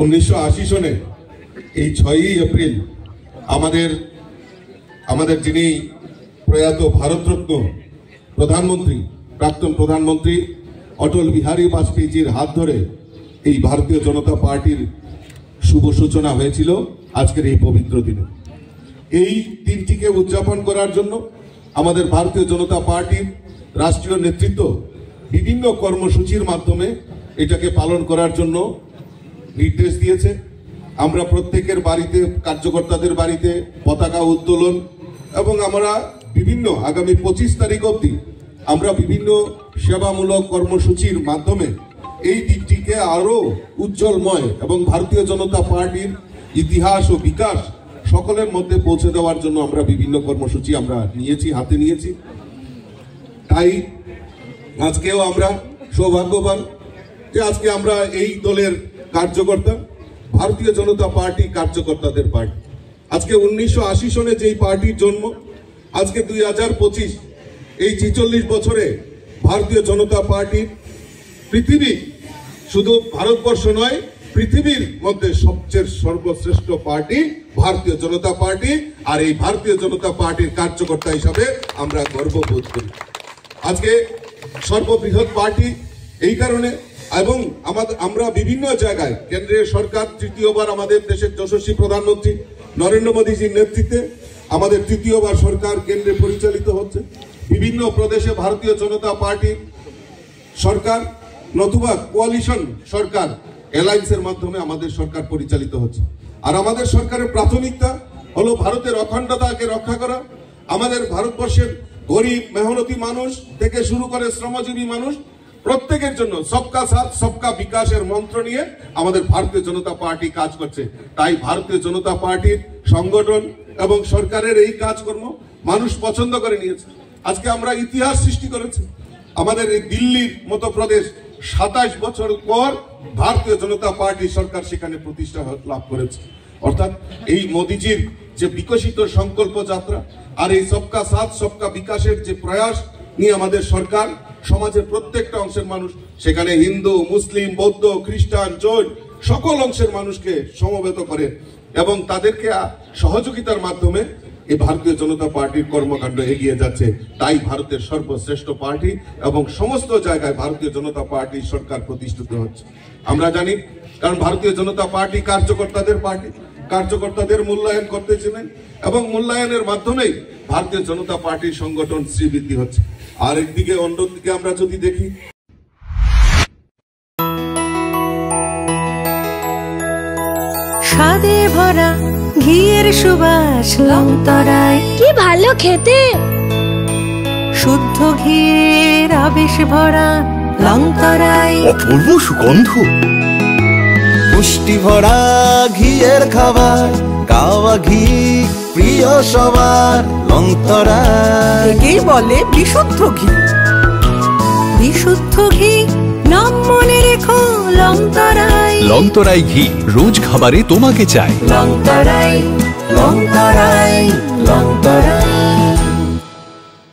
1980 সনে এই 6ই এপ্রিল আমাদের যিনি প্রয়াত ভারতরত্ন প্রধানমন্ত্রী, প্রাক্তন প্রধানমন্ত্রী অটল বিহারী বাজপেয়ীজির হাত ধরে এই ভারতীয় জনতা পার্টির শুভ সূচনা হয়েছিল আজকের এই পবিত্র দিনে। এই দিনটিকে উদযাপন করার জন্য আমাদের ভারতীয় জনতা পার্টির রাষ্ট্রীয় নেতৃত্ব বিভিন্ন কর্মসূচির মাধ্যমে এটাকে পালন করার জন্য নির্দেশ দিয়েছে। আমরা প্রত্যেকের বাড়িতে, কার্যকর্তাদের বাড়িতে পতাকা উত্তোলন এবং আমরা বিভিন্ন আগামী 25 তারিখ অবধি আমরা বিভিন্ন সেবামূলক কর্মসূচির মাধ্যমে এই দিনটিকে আরো উজ্জ্বলময় এবং ভারতীয় জনতা পার্টির ইতিহাস ও বিকাশ সকলের মধ্যে পৌঁছে দেওয়ার জন্য আমরা বিভিন্ন কর্মসূচি আমরা হাতে নিয়েছি। তাই আজকেও আমরা সৌভাগ্যবান যে আজকে আমরা এই দলের কার্যকর্তা, ভারতীয় জনতা পার্টি কার্যকর্তাদের পার্টি। আজকে 1980 সনে যেই পার্টির জন্ম, আজকে 2025 এই 46 বছরে ভারতীয় জনতা পার্টি পৃথিবী, শুধু ভারতবর্ষ নয়, পৃথিবীর মধ্যে সবচেয়ে সর্বশ্রেষ্ঠ পার্টি ভারতীয় জনতা পার্টি। আর এই ভারতীয় জনতা পার্টির কার্যকর্তা হিসাবে আমরা গর্ববোধ করি। আজকে সর্ববৃহৎ পার্টি এই কারণে, এবং আমরা বিভিন্ন জায়গায় কেন্দ্রের সরকার তৃতীয়বার আমাদের দেশের যশস্বী প্রধানমন্ত্রী নরেন্দ্র মোদীজির নেতৃত্বে আমাদের তৃতীয়বার সরকার কেন্দ্রে পরিচালিত হচ্ছে। বিভিন্ন প্রদেশে ভারতীয় জনতা পার্টি সরকার নতুবা কোয়ালিশন সরকার, অ্যালায়েন্সের মাধ্যমে আমাদের সরকার পরিচালিত হচ্ছে। আর আমাদের সরকারের প্রাথমিকতা হলো ভারতের অখণ্ডতাকে রক্ষা করা। আমাদের ভারতবর্ষের গরিব মেহনতি মানুষ থেকে শুরু করে শ্রমজীবী মানুষ প্রত্যেকের জন্য সবকা সাথ সবকা বিকাশের মন্ত্র নিয়ে আমাদের ভারতীয় জনতা পার্টি কাজ করছে। তাই ভারতীয় জনতা পার্টির সংগঠন এবং সরকারের এই কাজকর্ম মানুষ পছন্দ করে নিয়েছে। আজকে আমরা ইতিহাস সৃষ্টি করেছি। আমাদের এই দিল্লির মতো প্রদেশ 27 বছর পর ভারতীয় জনতা পার্টি সরকার সেখানে প্রতিষ্ঠা লাভ করেছে। অর্থাৎ এই মোদিজির যে বিকশিত সংকল্প যাত্রা আর এই সবকা সাথ সবকা বিকাশের যে প্রয়াস নিয়ে আমাদের সরকার সমাজের প্রত্যেকটা অংশের মানুষ, সেখানে হিন্দু, মুসলিম, বৌদ্ধ, খ্রিস্টান, জৈন সকল অংশের মানুষকে সমবেত করে এবং তাদেরকে সহযোগিতার মাধ্যমে এই ভারতীয় জনতা পার্টির কর্মকাণ্ড এগিয়ে যাচ্ছে। তাই ভারতের সর্বশ্রেষ্ঠ পার্টি এবং সমস্ত জায়গায় ভারতীয় জনতা পার্টির সরকার প্রতিষ্ঠিত হচ্ছে। আমরা জানি, কারণ ভারতীয় জনতা পার্টি কার্যকর্তাদের পার্টি, কার্যকর্তাদের মূল্যায়ন করতেছিলেন এবং মূল্যায়নের মাধ্যমেই ভারতীয় জনতা পার্টির সংগঠন শ্রীবৃদ্ধি হচ্ছে। আর একদিকে অন্যদিকে আমরা যদি দেখি, স্বাদে ভরা ঘিয়ের সুবাস লংতরায়, কি ভালো খেতে। শুদ্ধ ঘিয়ের আবেশ ভরা লংতরায়, অপূর্ব সুগন্ধ। পুষ্টি ভরা ঘিয়ের খাবার, গাওয়া ঘি প্রিয় সবার লংতরায়। একেই বলে বিশুদ্ধ ঘি। বিশুদ্ধ ঘি নাম মনে রেখো লংতরাই। লংতরাই ঘি রোজ খাবারে তোমাকে চাই। লংতরাই, লংতরাই, লংতরাই।